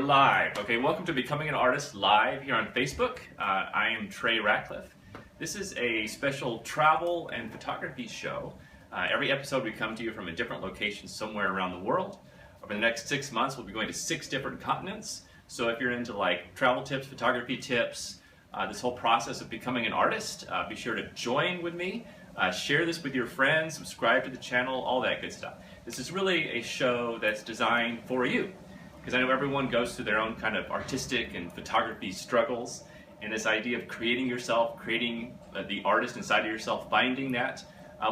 live. Okay, welcome to Becoming an Artist live here on Facebook. I am Trey Ratcliff. This is a special travel and photography show. Every episode we come to you from a different location somewhere around the world. Over the next 6 months we'll be going to 6 different continents. So if you're into like travel tips, photography tips, this whole process of becoming an artist, be sure to join with me. Share this with your friends, subscribe to the channel, all that good stuff. This is really a show that's designed for you. Because I know everyone goes through their own kind of artistic and photography struggles, and this idea of creating yourself, creating the artist inside of yourself, finding that,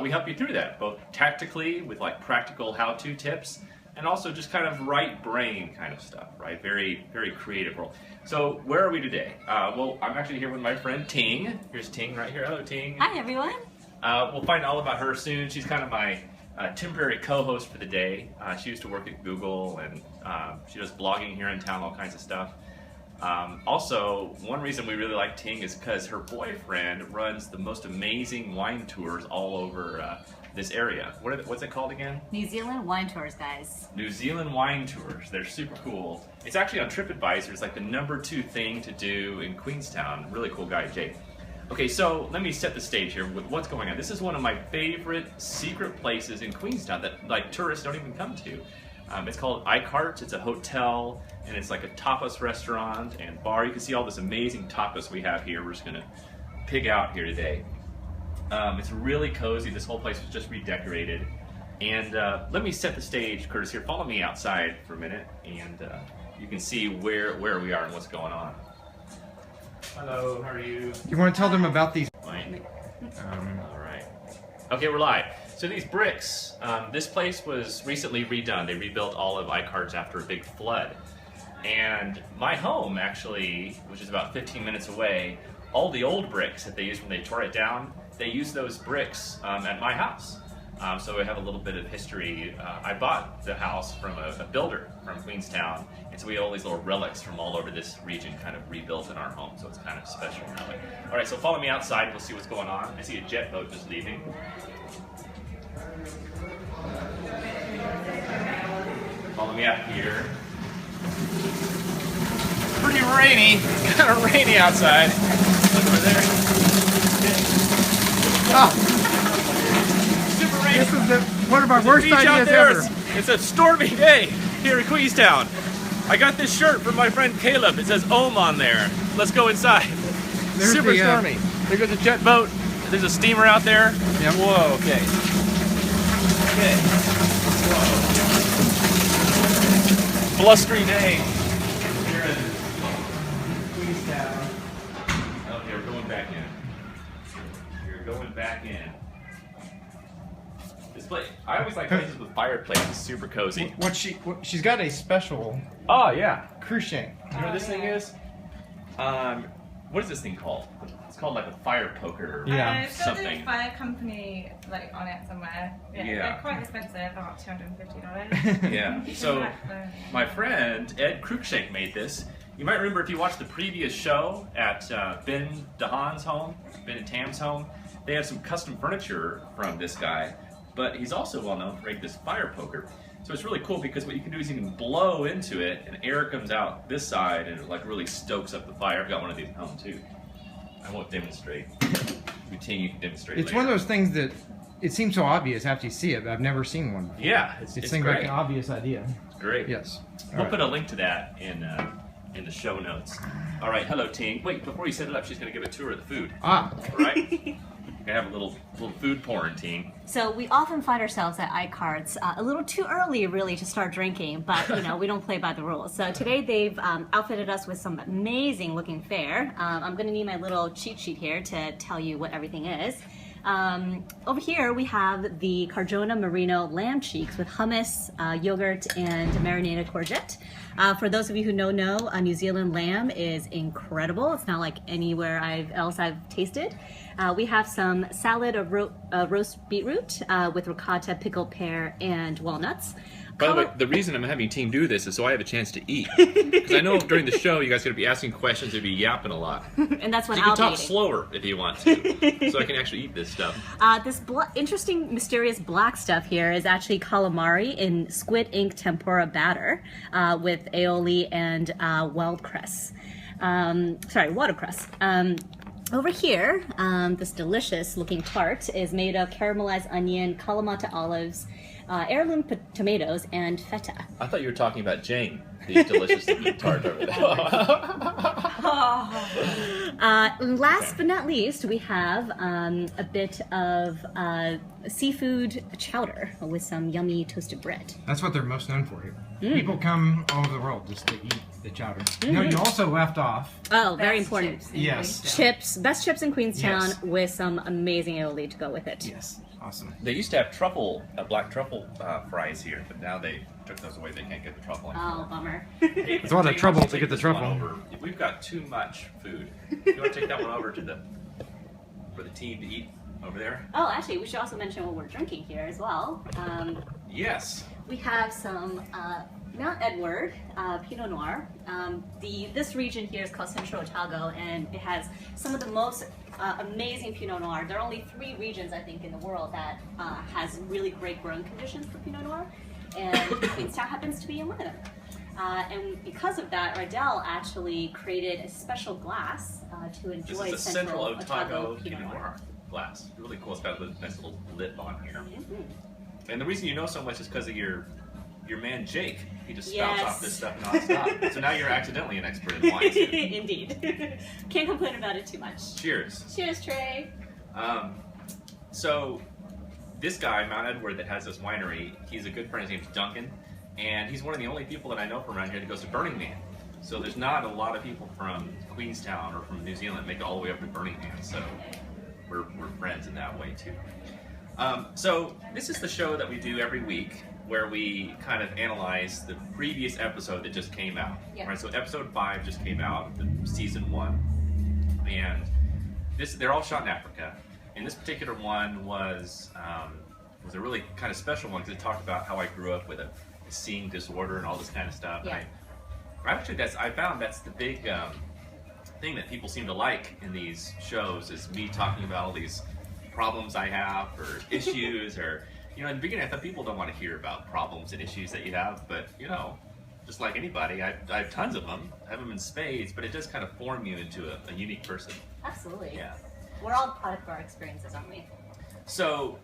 we help you through that, both tactically with like practical how-to tips, and also just kind of right brain kind of stuff, right? Very, very creative role. So where are we today? Well, I'm actually here with my friend Ting. Here's Ting right here. Hello, Ting. Hi, everyone. We'll find all about her soon. She's kind of my temporary co-host for the day. She used to work at Google, and she does blogging here in town, all kinds of stuff. Also, one reason we really like Ting is because her boyfriend runs the most amazing wine tours all over this area. What's it called again? New Zealand wine tours, guys. New Zealand wine tours. They're super cool. It's actually on TripAdvisor. It's like the #2 thing to do in Queenstown. Really cool guy, Jake. Okay, so let me set the stage here with what's going on. This is one of my favorite secret places in Queenstown that like tourists don't even come to. It's called Eichardt. It's a hotel, and it's like a tapas restaurant and bar. You can see all this amazing tapas we have here. We're just gonna pig out here today. It's really cozy. This whole place was just redecorated. And let me set the stage, Curtis, here. Follow me outside for a minute, and you can see where we are and what's going on. Hello, how are you? You want to tell them about these? Fine. All right. Okay, we're live. So these bricks, this place was recently redone. They rebuilt all of Eichardt after a big flood. And my home, actually, which is about 15 minutes away, all the old bricks that they used when they tore it down, they used those bricks at my house. So I have a little bit of history. I bought the house from a builder from Queenstown, and so we have all these little relics from all over this region kind of rebuilt in our home, so it's kind of special that way. All right, so follow me outside, we'll see what's going on. I see a jet boat just leaving. Follow me out here. Pretty rainy, kind of rainy outside. Look over there. Oh. This is one of our worst ideas ever. It's a stormy day here in Queenstown. I got this shirt from my friend Caleb. It says Ohm on there. Let's go inside. Super stormy. There goes a jet boat. There's a steamer out there. Yep. Whoa, okay. Okay. Whoa. Blustery day here in Queenstown. Okay, we're going back in. We're going back in. I always like places with fireplaces, super cozy. She's got a special. Oh yeah, cruise shank. You know what this thing is? What is this thing called? It's called like a fire poker or it's got something. the fire company like on it somewhere. Yeah. They're quite expensive, about $250. Yeah. So my friend Ed Cruikshank made this. You might remember if you watched the previous show at Ben DeHaan's home, Ben and Tam's home. They have some custom furniture from this guy. But he's also well known for making this fire poker. So it's really cool because what you can do is you can blow into it and air comes out this side and it like really stokes up the fire. I've got one of these at home too. I won't demonstrate. You can demonstrate It's later. one of those things that it seems so obvious after you see it, but I've never seen one before. Yeah, it it's seems great. like an obvious idea. It's great. Yes. We'll put a link to that in the show notes. All right, hello Ting. Wait, before you set it up, she's going to give a tour of the food. Ah. All right? I have a little food porn, Ting. So we often find ourselves at Eichardt's a little too early, really, to start drinking, but you know we don't play by the rules. So today they've outfitted us with some amazing-looking fare. I'm going to need my little cheat sheet here to tell you what everything is. Over here we have the Cardrona Merino lamb cheeks with hummus, yogurt, and marinated courgette. For those of you who don't know, New Zealand lamb is incredible. It's not like anywhere else I've tasted. We have some salad of roast beetroot with ricotta, pickled pear, and walnuts. By the way, the reason I'm having team do this is so I have a chance to eat. Because I know during the show you guys are going to be asking questions and be yapping a lot. And that's what you can I'll talk be eating. slower if you want to, so I can actually eat this stuff. This interesting, mysterious black stuff here is actually calamari in squid ink tempura batter with aioli and watercress. Over here, this delicious looking tart is made of caramelized onion, Kalamata olives, heirloom tomatoes, and feta. I thought you were talking about Jane, the delicious looking tart over there. Last but not least, we have a bit of seafood chowder with some yummy toasted bread. That's what they're most known for here. People come all over the world just to eat the chowder. You know, you also left off. Oh, very important. Yes. Best chips in Queenstown Yes. with some amazing aioli to go with it. Yes. Awesome. They used to have black truffle fries here, but now they took those away. They can't get the truffle anymore. Oh, bummer. It's a lot of trouble to get the truffle. We've got too much food. You want to take that one over for the team to eat over there? Oh, actually, we should also mention what we're drinking here as well. Yes. We have some Mount Edward Pinot Noir. This region here is called Central Otago, and it has some of the most amazing Pinot Noir. There are only 3 regions, I think, in the world that has really great growing conditions for Pinot Noir, and Queenstown happens to be in one of them. And because of that, Riddell actually created a special glass to enjoy This is a Central Otago Pinot Noir glass. Really cool. It's got a nice little lip on here. Mm-hmm. And the reason you know so much is because of your man Jake. He just spouts off this stuff nonstop. So now you're accidentally an expert in wine. Indeed. Can't complain about it too much. Cheers. Cheers, Trey. So this guy, Mount Edward, that has this winery, he's a good friend. His name's Duncan, and he's one of the only people that I know from around here that goes to Burning Man. So there's not a lot of people from Queenstown or from New Zealand that make it all the way up to Burning Man. So we're friends in that way too. So this is the show that we do every week, where we kind of analyze the previous episode that just came out. Yeah. Right, so episode 5 just came out, season 1, and they're all shot in Africa. And this particular one was a really kind of special one because it talked about how I grew up with a seeing disorder and all this kind of stuff. Yeah. And I found that's the big thing that people seem to like in these shows is me talking about all these problems I have or issues or. In the beginning I thought people don't want to hear about problems and issues that you have, but just like anybody, I have tons of them. I have them in spades, but it does kind of form you into a unique person. Absolutely. Yeah. We're all product of our experiences, aren't we? So,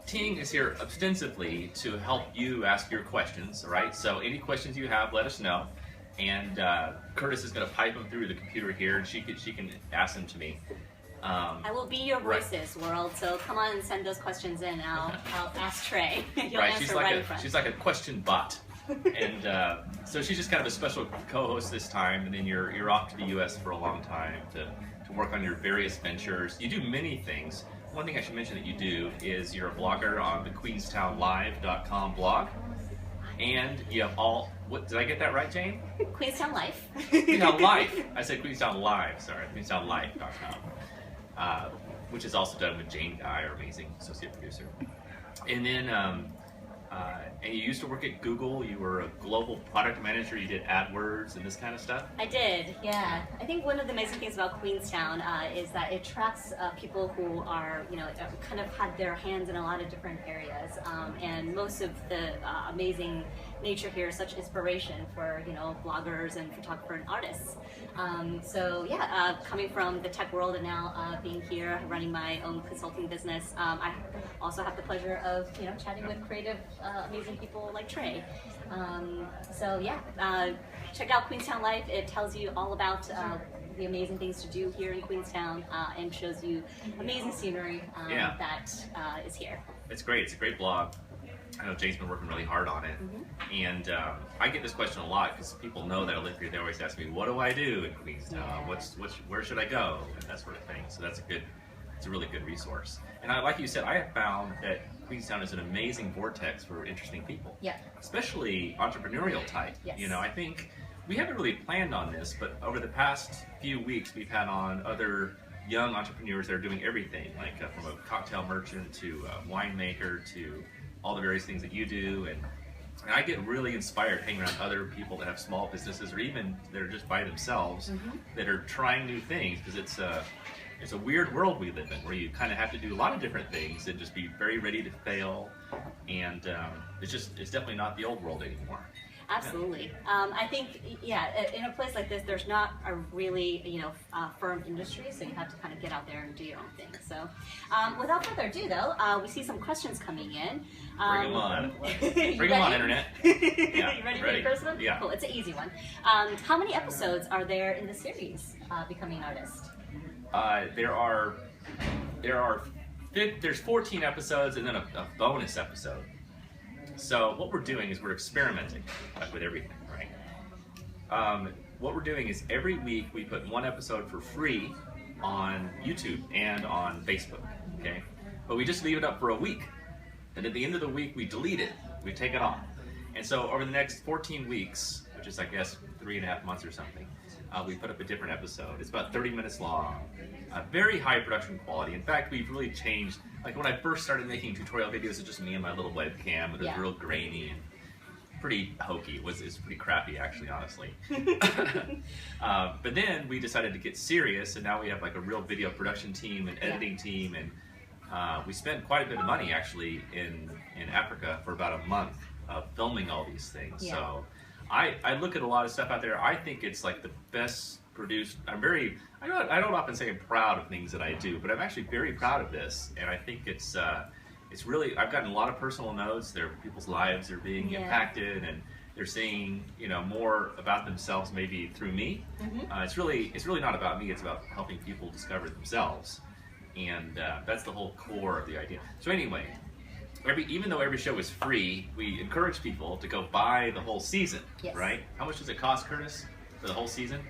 Ting is here ostensibly to help you ask your questions, all right? So any questions you have, let us know. And Curtis is going to pipe them through the computer here, and she can ask them to me. I will be your voices, world. So come on and send those questions in. I'll ask Trey. He'll answer she's like a question bot, and so she's just kind of a special co-host this time. And then you're off to the U.S. for a long time to work on your various ventures. You do many things. One thing I should mention that you do is you're a blogger on the QueenstownLive.com blog, and you have all. What did I get that right, Jane? Queenstown Life. Queenstown Life. I said Queenstown Live. Sorry, QueenstownLife.com. Which is also done with Jane Guy, our amazing associate producer. And then, and you used to work at Google. You were a global product manager. You did AdWords and this kind of stuff. I did, yeah. I think one of the amazing things about Queenstown is that it attracts people who are, kind of had their hands in a lot of different areas. And most of the amazing nature here is such inspiration for, bloggers and photographers and artists. Coming from the tech world and now being here, running my own consulting business, I also have the pleasure of, chatting with creative, amazing people like Trey. Check out Queenstown Life. It tells you all about the amazing things to do here in Queenstown and shows you amazing scenery that is here. It's great. It's a great blog. I know Jane's been working really hard on it, and I get this question a lot because people know that I live here. They always ask me, "What do I do in Queenstown? Where should I go?" and that sort of thing. So it's a really good resource. And like you said, I have found that Queenstown is an amazing vortex for interesting people. Yeah. Especially entrepreneurial type. Yes. I think we haven't really planned on this, but over the past few weeks, we've had on other young entrepreneurs that are doing everything, like from a cocktail merchant to a winemaker to all the various things that you do, and And I get really inspired hanging around other people that have small businesses, or even that are just by themselves, that are trying new things, because it's a weird world we live in, where you kind of have to do a lot of different things and just be very ready to fail. And it's definitely not the old world anymore. Absolutely. I think, in a place like this, there's not a really, firm industry, so you have to kind of get out there and do your own thing. So, without further ado, though, we see some questions coming in. Bring them on. Bring them on, Internet. Yeah, you ready for the first one? Yeah. Cool, it's an easy one. How many episodes are there in the series, Becoming an Artist? There's 14 episodes and then a bonus episode. So what we're doing is we're experimenting with everything, right? What we're doing is every week we put one episode for free on YouTube and on Facebook, okay? But we just leave it up for a week. And at the end of the week, we delete it. We take it off. And so over the next 14 weeks, which is, I guess, 3.5 months or something, we put up a different episode. It's about 30 minutes long, very high production quality. In fact, we've really changed. Like when I first started making tutorial videos, it's just me and my little webcam. It was real grainy and pretty hokey. It's pretty crappy, actually, honestly. But then we decided to get serious, and now we have like a real video production team and editing team, and we spent quite a bit of money actually in Africa for about a month filming all these things. Yeah. So I look at a lot of stuff out there. I think it's like the best produced. I don't often say I'm proud of things that I do, but I'm actually very proud of this, and I think it's really, I've gotten a lot of personal notes. People's lives are being impacted, and they're seeing more about themselves maybe through me. It's really not about me. It's about helping people discover themselves, and that's the whole core of the idea. So anyway, even though every show is free, we encourage people to go buy the whole season. Yes. Right? How much does it cost, Curtis, for the whole season?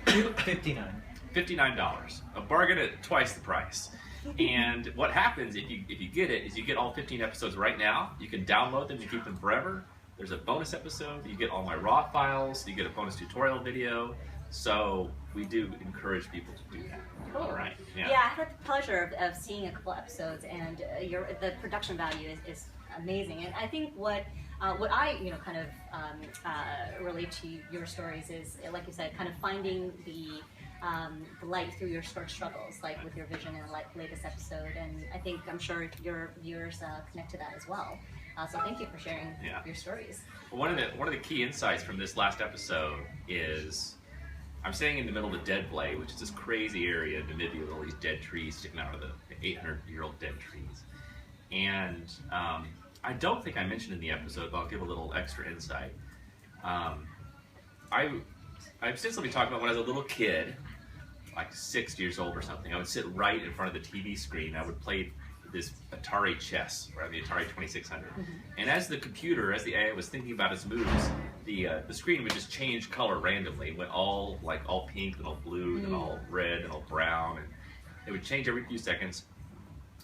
$59. A bargain at twice the price. And what happens if you get it is you get all 15 episodes right now. You can download them and keep them forever. There's a bonus episode. You get all my raw files. You get a bonus tutorial video. So we do encourage people to do that. Cool. All right. Yeah, I had the pleasure of seeing a couple episodes, and the production value is amazing. And I think what I kind of relate to your stories is, like you said, kind of finding the light through your struggles, like with your vision in the latest episode. And I'm sure your viewers connect to that as well. So thank you for sharing your stories. Well, one of the key insights from this last episode is I'm staying in the middle of the Dead Blade, which is this crazy area in Namibia with all these dead trees sticking out of the 800-year-old dead trees. And I don't think I mentioned in the episode, but I'll give a little extra insight. I've extensively talked about when I was a little kid, like 6 years old or something, I would sit right in front of the TV screen. I would play this Atari chess, or the Atari 2600. And as the AI was thinking about its moves, the screen would just change color randomly. It went all pink, then all blue, then all red, and all brown, and it would change every few seconds.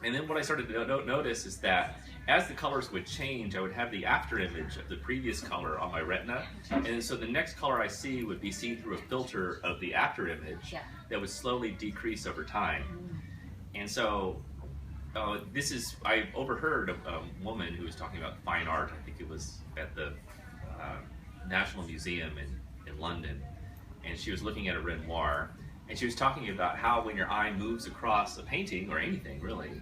And then what I started to notice is that as the colors would change, I would have the after image of the previous color on my retina, and so the next color I see would be seen through a filter of the after image that would slowly decrease over time. And so I overheard a woman who was talking about fine art. I think it was at the National Museum in London, and she was looking at a Renoir, and she was talking about how when your eye moves across a painting, or anything really,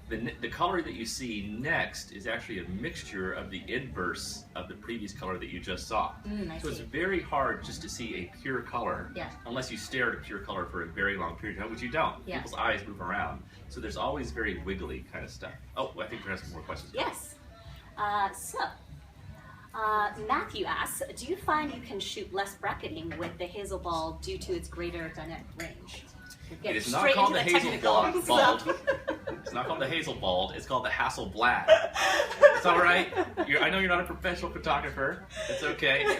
the color that you see next is actually a mixture of the inverse of the previous color that you just saw. So it's very hard just to see a pure color unless you stare at a pure color for a very long period of time, which you don't. People's eyes move around. So there's always very wiggly kind of stuff. Oh, I think we have some more questions. Yes. Matthew asks, do you find you can shoot less bracketing with the hazel ball due to its greater dynamic range? It is not called the hazel ball. It's not called the hazel ball. It's called the Hasselblad. It's all right. I know you're not a professional photographer. It's okay.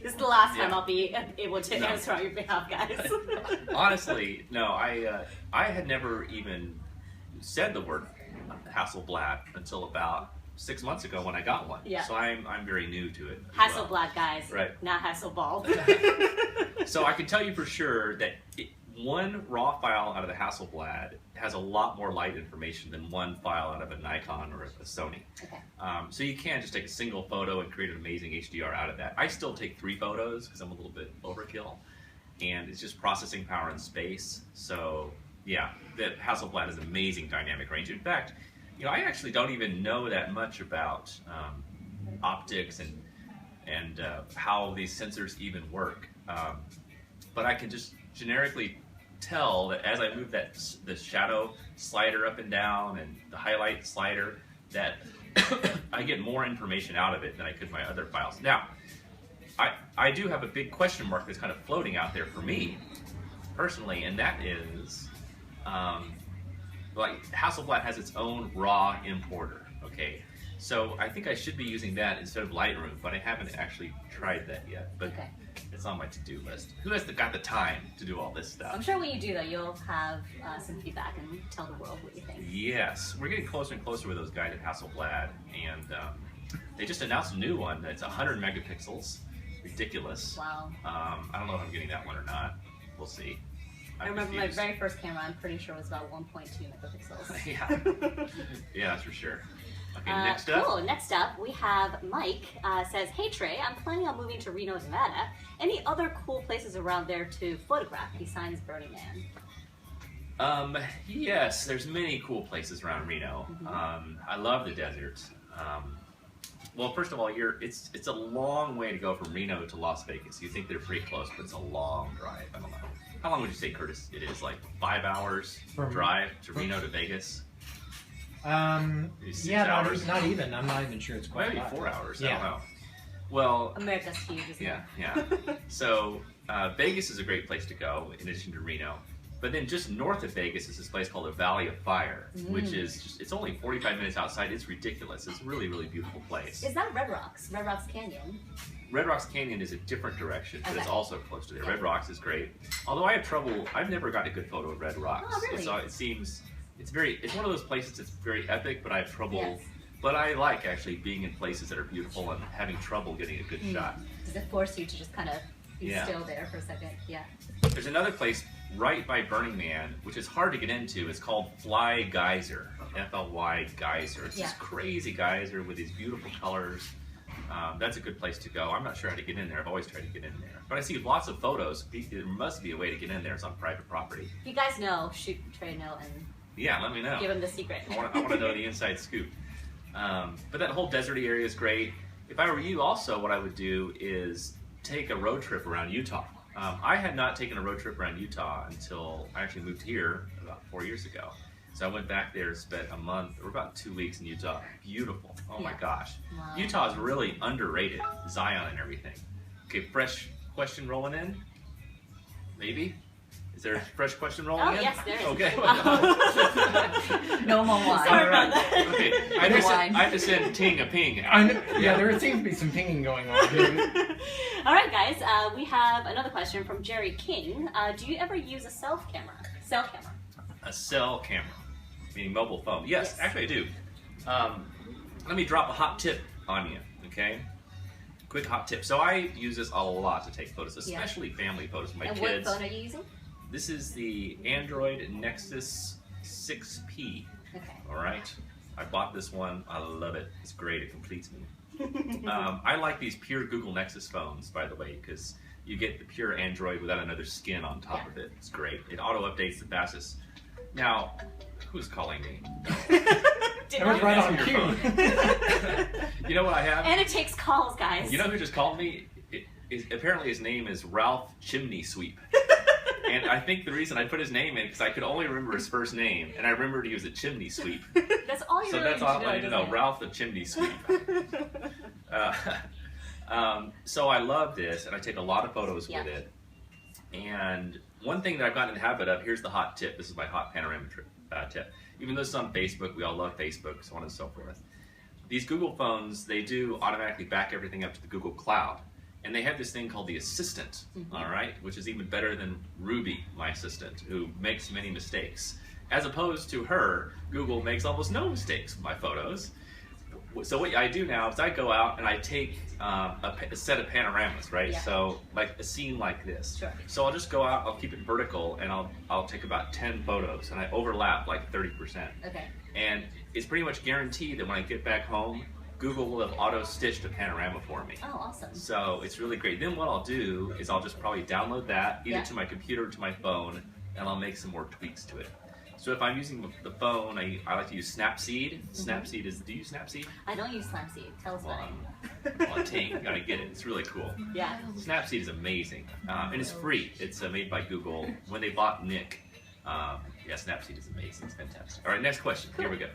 This is the last time I'll be able to answer on your behalf, guys. Honestly, no. I had never even said the word Hasselblad until about 6 months ago when I got one. So I'm very new to it. Hasselblad, guys. Right. Not Hasselball. So I can tell you for sure that one raw file out of the Hasselblad has a lot more light information than one file out of a Nikon or a Sony. Okay. So you can't just take a single photo and create an amazing HDR out of that. I still take 3 photos because I'm a little bit overkill, and it's just processing power and space. So yeah, the Hasselblad has amazing dynamic range. In fact, you know, I actually don't even know that much about optics and how these sensors even work, but I can just generically tell that as I move the shadow slider up and down and the highlight slider, that I get more information out of it than I could my other files. Now, I do have a big question mark that's kind of floating out there for me personally, and that is, like, Hasselblad has its own raw importer, okay? So I think I should be using that instead of Lightroom, but I haven't actually tried that yet. But Okay. it's on my to-do list. Who has got the time to do all this stuff? I'm sure when you do, though, you'll have some feedback and tell the world what you think. Yes, we're getting closer and closer with those guys at Hasselblad, and they just announced a new one that's 100 megapixels. Ridiculous. Wow. I don't know if I'm getting that one or not. We'll see. I remember my very first camera, I'm pretty sure, was about 1.2 megapixels. Yeah. Yeah, that's for sure. Okay, next up. Cool. Next up, we have Mike says, "Hey Trey, I'm planning on moving to Reno, Nevada. Any other cool places around there to photograph besides Burning Man?" Yes, there's many cool places around Reno. I love the desert. Well, first of all, it's a long way to go from Reno to Las Vegas. You think they're pretty close, but it's a long drive. I don't know. How long would you say, Curtis, it is? Like 5 hours drive to Reno to Vegas? Maybe 6 hours? Not even. I'm not even sure it's quite. Maybe 4 hours. Yeah. I don't know. Well, America's huge, isn't it? yeah. So Vegas is a great place to go in addition to Reno. But then just north of Vegas is this place called the Valley of Fire, which is just, it's only 45 minutes outside. It's ridiculous. It's a really, really beautiful place. Is that Red Rocks? Red Rocks Canyon? Red Rocks Canyon is a different direction, but it's Okay. also close to there. Yeah. Red Rocks is great. Although I have trouble, I've never gotten a good photo of Red Rocks. Oh, really? It seems, it's one of those places that's very epic, but I have trouble. Yes. But I like actually being in places that are beautiful and having trouble getting a good shot. Does it force you to just kind of be Yeah. still there for a second? Yeah. There's another place right by Burning Man, which is hard to get into. It's called Fly Geyser, Fly Geyser. It's this crazy geyser with these beautiful colors. That's a good place to go. I'm not sure how to get in there. I've always tried to get in there. But I see lots of photos. There must be a way to get in there. It's on private property. If you guys know, shoot Trey a note and Yeah, let me know. give him the secret. I want to know the inside scoop. But that whole deserty area is great. If I were you, also, what I would do is take a road trip around Utah. I had not taken a road trip around Utah until I actually moved here about 4 years ago. So I went back there, spent a month or about 2 weeks in Utah. Beautiful. Oh my gosh. Wow. Utah is really underrated. Zion and everything. Okay, fresh question rolling in? Maybe? Is there a fresh question rolling in? Yes, there is. Okay. No more wine. Sorry about that. Okay, I have to send Ting a ping. Yeah, there seems to be some pinging going on here. All right, guys. We have another question from Jerry King. Do you ever use a cell camera? A cell camera, meaning mobile phone. Yes, Yes. actually I do. Let me drop a hot tip on you, okay? Quick hot tip. So I use this a lot to take photos, especially family photos with my And kids. what phone are you using? This is the Android Nexus 6P. Okay. All right. I bought this one. I love it. It's great. It completes me. I like these pure Google Nexus phones, by the way, because you get the pure Android without another skin on top of it. It's great. It auto updates the fastest. Now, who's calling me? That was right on cue. You know what I have? And it takes calls, guys. You know who just called me? Apparently his name is Ralph Chimney Sweep. And I think the reason I put his name in because I could only remember his first name, and I remembered he was a chimney sweep. That's all you So really that's all I need to isn't know. it? Ralph the Chimney Sweep. So I love this, and I take a lot of photos with it. And one thing that I've gotten in the habit of, here's the hot tip. This is my hot panorama tip. Even though it's on Facebook, we all love Facebook, so on and so forth. These Google phones, they do automatically back everything up to the Google Cloud. And they have this thing called the Assistant, all right, which is even better than Ruby, my assistant, who makes many mistakes. As opposed to her, Google makes almost no mistakes with my photos. So what I do now is I go out and I take a set of panoramas, right? Yeah. So like a scene like this. Sure. So I'll just go out, I'll keep it vertical, and I'll take about 10 photos, and I overlap like 30%. Okay. And it's pretty much guaranteed that when I get back home, Google will have auto-stitched a panorama for me. Oh, awesome. So it's really great. Then what I'll do is I'll just probably download that either to my computer or to my phone, and I'll make some more tweaks to it. So if I'm using the phone, I like to use Snapseed. Snapseed is, do you use Snapseed? I don't use Snapseed. Tell us about it. Well, you gotta get it. It's really cool. Yeah. Snapseed is amazing, and it's free. It's made by Google. When they bought Nick, yeah, Snapseed is amazing. It's fantastic. All right, next question. Here we go.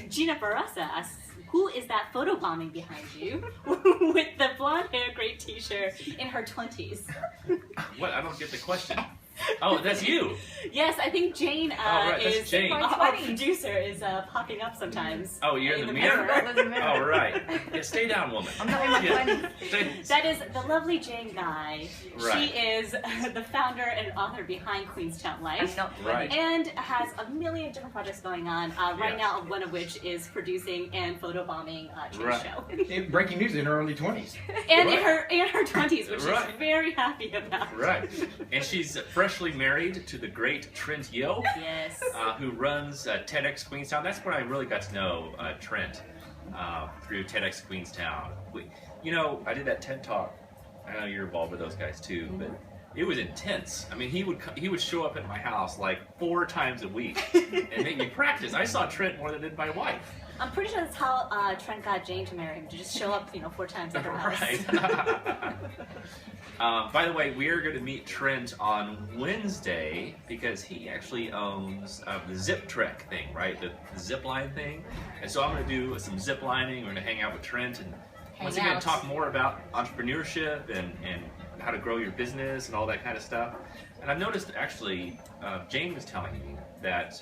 Gina Barasa asks, who is that photobombing behind you with the blonde hair, gray t-shirt in her 20s? What? I don't get the question. Oh, that's you. Yes, I think Jane is Jane. our producer is popping up sometimes. Oh, you're in the mirror? Oh, right. Yeah, stay down, woman. I'm not in my 20s. That is the lovely Jane Guy. Right. She is the founder and author behind Queenstown Life. I'm not 20. Right. And has a million different projects going on right now, one of which is producing and photobombing Trey's show. Breaking news in her early 20s. And Right. in her 20s, which Right. she's very happy about. Right. And she's freshly married to the great Trent Yo, Yes. who runs TEDx Queenstown. That's where I really got to know Trent through TEDx Queenstown. I did that TED Talk. I know you're involved with those guys too, but it was intense. I mean, he would show up at my house like 4 times a week and make me practice. I saw Trent more than did my wife. I'm pretty sure that's how Trent got Jane to marry him, to just show up, 4 times at her house. Right. By the way, we are going to meet Trent on Wednesday because he actually owns the Zip Trek thing, right? The zip line thing. And so I'm going to do some zip lining. We're going to hang out with Trent and once again talk more about entrepreneurship and how to grow your business and all that kind of stuff. And I've noticed actually, Jane was telling me that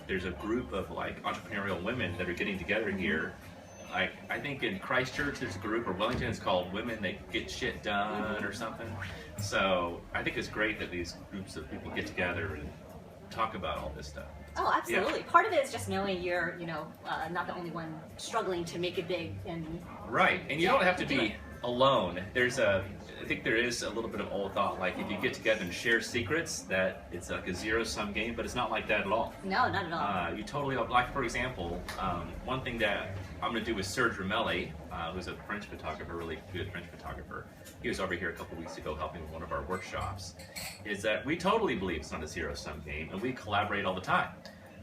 there's a group of like entrepreneurial women that are getting together here. Like, I think in Christchurch there's a group, or Wellington, it's called Women That Get Shit Done or something. So I think it's great that these groups of people get together and talk about all this stuff. Oh, absolutely. Yeah. Part of it is just knowing you're, not the only one struggling to make it big. And right, and you don't have to be alone. I think there is a little bit of old thought, like if you get together and share secrets, that it's like a zero-sum game, but it's not like that at all. No, not at all. You totally, like for example, one thing that I'm going to do with Serge Ramelli, who's a French photographer, really good French photographer. He was over here a couple weeks ago helping with one of our workshops, is that we totally believe it's not a zero-sum game, and we collaborate all the time.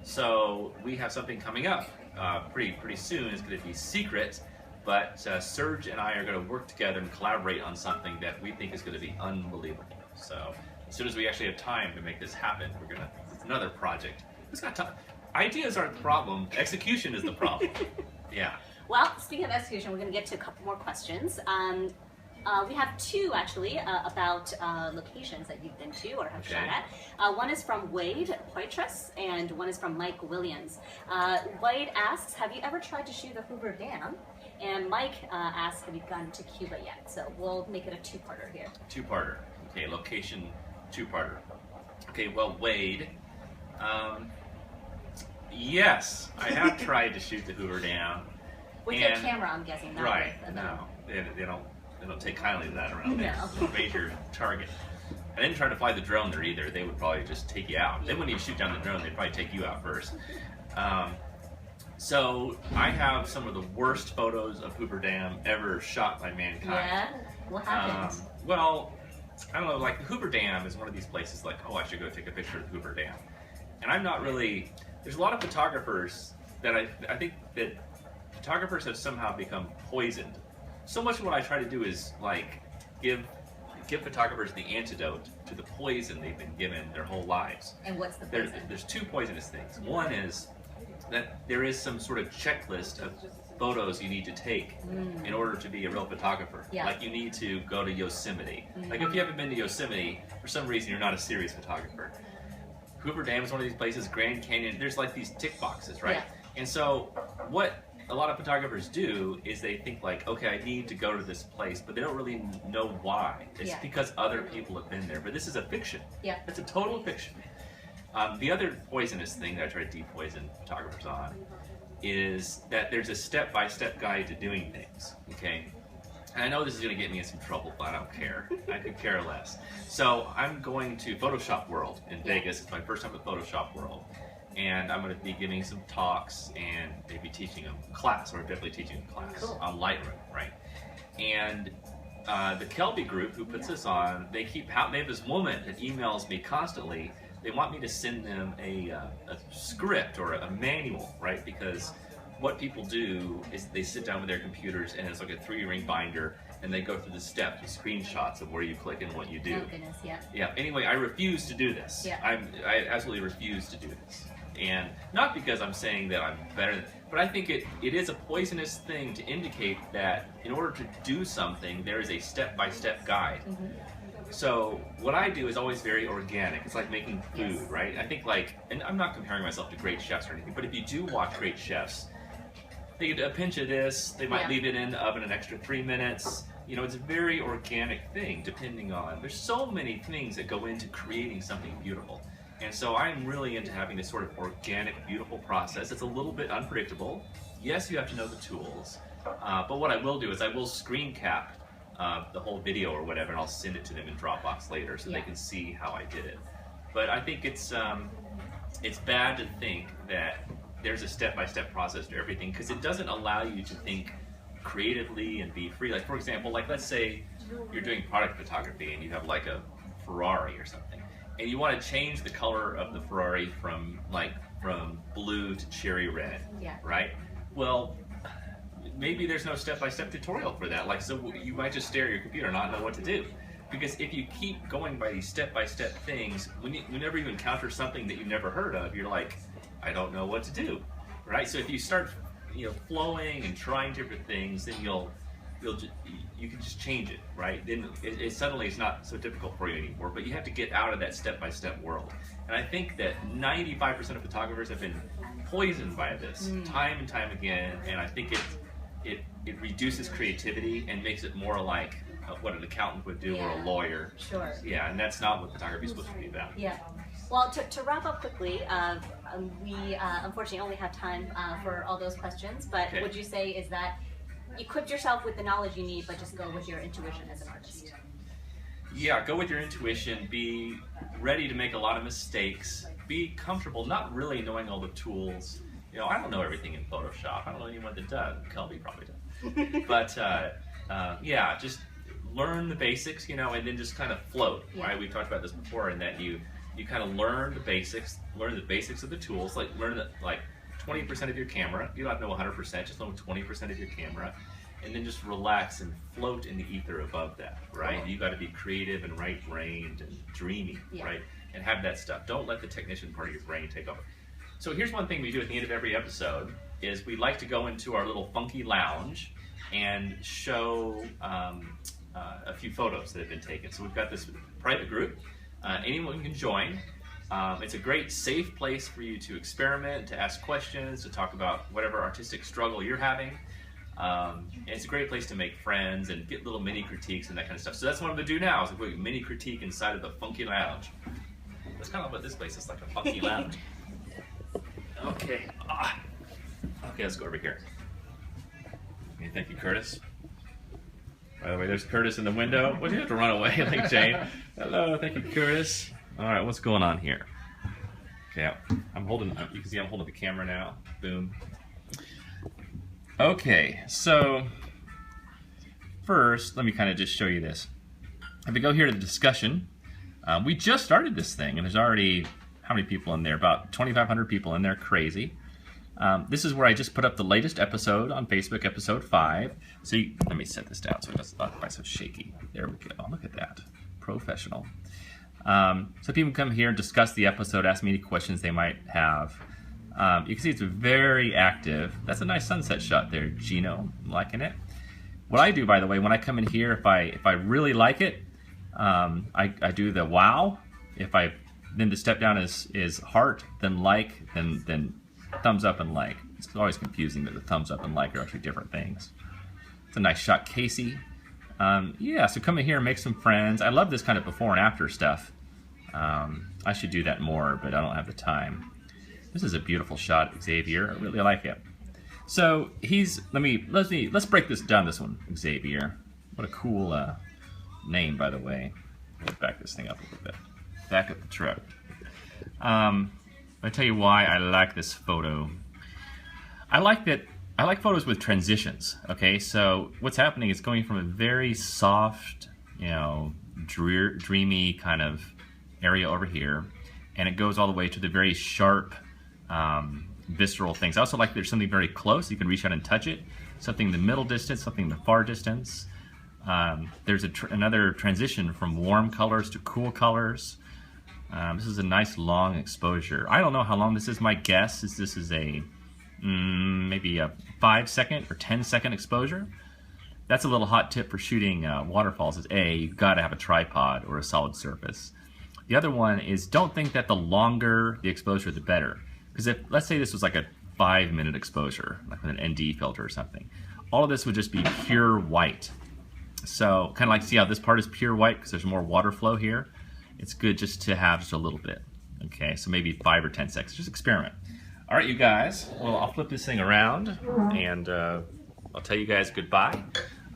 So we have something coming up pretty soon. It's going to be secret. But Serge and I are going to work together and collaborate on something that we think is going to be unbelievable. So as soon as we actually have time to make this happen, it's another project. It's got time. Ideas aren't the problem. Execution is the problem. Yeah. Well, speaking of execution, we're going to get to a couple more questions. We have 2 actually about locations that you've been to or have shot at. One is from Wade Poitras and one is from Mike Williams. Wade asks, have you ever tried to shoot the Hoover Dam? And Mike asks, have you gone to Cuba yet? So we'll make it a 2-parter here. 2-parter. Okay, location 2-parter. Okay, well, Wade, yes, I have tried to shoot the Hoover Dam. With your camera, I'm guessing. Not right, with no, they don't take kindly to that around there. No. Major target. I didn't try to fly the drone there either. They would probably just take you out. Then when you shoot down the drone, they'd probably take you out first. So I have some of the worst photos of Hoover Dam ever shot by mankind. Yeah? What happened? Well, I don't know, like the Hoover Dam is one of these places like, oh, I should go take a picture of the Hoover Dam. And I'm not really, there's a lot of photographers that I think that photographers have somehow become poisoned. So much of what I try to do is like give photographers the antidote to the poison they've been given their whole lives. And what's the poison? There's 2 poisonous things. One is that there is some sort of checklist of photos you need to take in order to be a real photographer. Yeah. Like you need to go to Yosemite. Like if you haven't been to Yosemite, for some reason you're not a serious photographer. Hoover Dam is one of these places, Grand Canyon, there's like these tick boxes, right? Yeah. And so what a lot of photographers do is they think like, okay, I need to go to this place, but they don't really know why. It's because other people have been there. But this is a fiction. Yeah. It's a total fiction. The other poisonous thing that I try to depoison photographers on is that there's a step-by-step guide to doing things, okay? And I know this is going to get me in some trouble, but I don't care. I could care less. So I'm going to Photoshop World in Vegas. It's my first time at Photoshop World. And I'm going to be giving some talks and maybe teaching a class, or definitely teaching a class on Lightroom, right? And the Kelby group who puts this on, they have this woman that emails me constantly. They want me to send them a script or a manual, right? Because what people do is they sit down with their computers and it's like a 3-ring binder, and they go through the steps with screenshots of where you click and what you do. Oh goodness, yeah. Yeah. Anyway, I refuse to do this. Yeah. I absolutely refuse to do this, and not because I'm saying that I'm better, but I think it is a poisonous thing to indicate that in order to do something, there is a step-by-step guide. Mm-hmm. So what I do is always very organic. It's like making food, right? I think and I'm not comparing myself to great chefs or anything, but if you do watch great chefs, they get a pinch of this, they might leave it in the oven an extra 3 minutes. You know, it's a very organic thing depending on, there's so many things that go into creating something beautiful. And so I'm really into having this sort of organic, beautiful process. It's a little bit unpredictable. Yes, you have to know the tools, but what I will do is I will screen cap the whole video or whatever, and I'll send it to them in Dropbox later so they can see how I did it. But I think it's bad to think that there's a step-by-step process to everything, because it doesn't allow you to think creatively and be free. Like, for example, like let's say you're doing product photography and you have like a Ferrari or something, and you want to change the color of the Ferrari from blue to cherry red, right? Well, maybe there's no step-by-step tutorial for that. Like, so you might just stare at your computer and not know what to do. Because if you keep going by these step-by-step things, whenever you encounter something that you've never heard of, you're like, I don't know what to do, right? So if you start, flowing and trying different things, then you can just change it, right? Then it suddenly is not so difficult for you anymore. But you have to get out of that step-by-step world. And I think that 95% of photographers have been poisoned by this time and time again. And I think it reduces creativity and makes it more like what an accountant would do or a lawyer. Sure. Yeah, and that's not what photography is supposed to be about. Yeah. Well, to wrap up quickly, we unfortunately only have time for all those questions, but what you say is that equip yourself with the knowledge you need, but just go with your intuition as an artist. Yeah, go with your intuition. Be ready to make a lot of mistakes. Be comfortable not really knowing all the tools. I don't know everything in Photoshop. I don't know anyone that does. Kelby probably does. But yeah, just learn the basics, and then just kind of float, right? We talked about this before, in that you kind of learn the basics of the tools, like learn 20% of your camera. You don't have to know 100%, just know 20% of your camera, and then just relax and float in the ether above that, right? You got to be creative and right-brained and dreamy, right? And have that stuff. Don't let the technician part of your brain take over. So here's one thing we do at the end of every episode, is we like to go into our little funky lounge and show a few photos that have been taken. So we've got this private group. Anyone can join. It's a great, safe place for you to experiment, to ask questions, to talk about whatever artistic struggle you're having. And it's a great place to make friends and get little mini critiques and that kind of stuff. So that's what I'm going to do now, is a quick mini critique inside of the funky lounge. That's kind of what this place is, like, a funky lounge. Okay. Okay, let's go over here. Okay, thank you, Curtis. By the way, there's Curtis in the window. Well, you have to run away like Jane. Hello, thank you, Curtis. All right, what's going on here? Okay, I'm holding, you can see I'm holding the camera now. Boom. Okay, so first, let me kind of just show you this. If we go here to the discussion, we just started this thing, and there's already, how many people in there? About 2,500 people in there, crazy. This is where I just put up the latest episode on Facebook, episode 5. So let me set this down so it doesn't look quite so shaky. There we go. Look at that. Professional. So people come here and discuss the episode, ask me any questions they might have. You can see it's very active. That's a nice sunset shot there, Gino. I'm liking it. What I do, by the way, when I come in here, if I really like it, I do the wow. Then the step down is heart, then like, then thumbs up and like. It's always confusing that the thumbs up and like are actually different things. It's a nice shot, Casey. Yeah, so come in here and make some friends. I love this kind of before and after stuff. I should do that more, but I don't have the time. This is a beautiful shot, Xavier. I really like it. So let's break this down. This one, Xavier. What a cool name, by the way. Let's back this thing up a little bit. Back at the truck. I'll tell you why I like this photo. I like photos with transitions. Okay, so what's happening is going from a very soft, dreamy kind of area over here, and it goes all the way to the very sharp, visceral things. I also like there's something very close. You can reach out and touch it. Something in the middle distance, something in the far distance. There's another transition from warm colors to cool colors. This is a nice long exposure. I don't know how long this is. My guess is this is a maybe a 5-second or 10-second exposure. That's a little hot tip for shooting waterfalls is you've got to have a tripod or a solid surface. The other one is don't think that the longer the exposure, the better. Because if, let's say this was like a 5-minute exposure, like with an ND filter or something, all of this would just be pure white. So kind of like see how this part is pure white because there's more water flow here. It's good just to have just a little bit. Okay, so maybe 5 or 10 seconds. Just experiment. All right, you guys. Well, I'll flip this thing around and I'll tell you guys goodbye.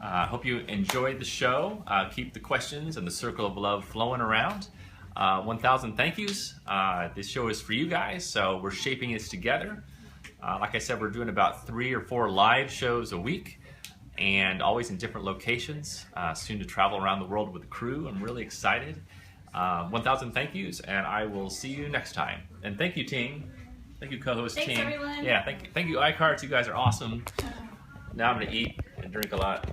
Hope you enjoyed the show. Keep the questions and the circle of love flowing around. 1,000 thank yous. This show is for you guys, so we're shaping this together. Like I said, we're doing about 3 or 4 live shows a week, and always in different locations. Soon to travel around the world with the crew. I'm really excited. 1,000 thank yous, and I will see you next time. And thank you, team. Thank you, co-host team. Thanks, everyone. Yeah, thank you, Eichardt. You guys are awesome. Now I'm gonna eat and drink a lot.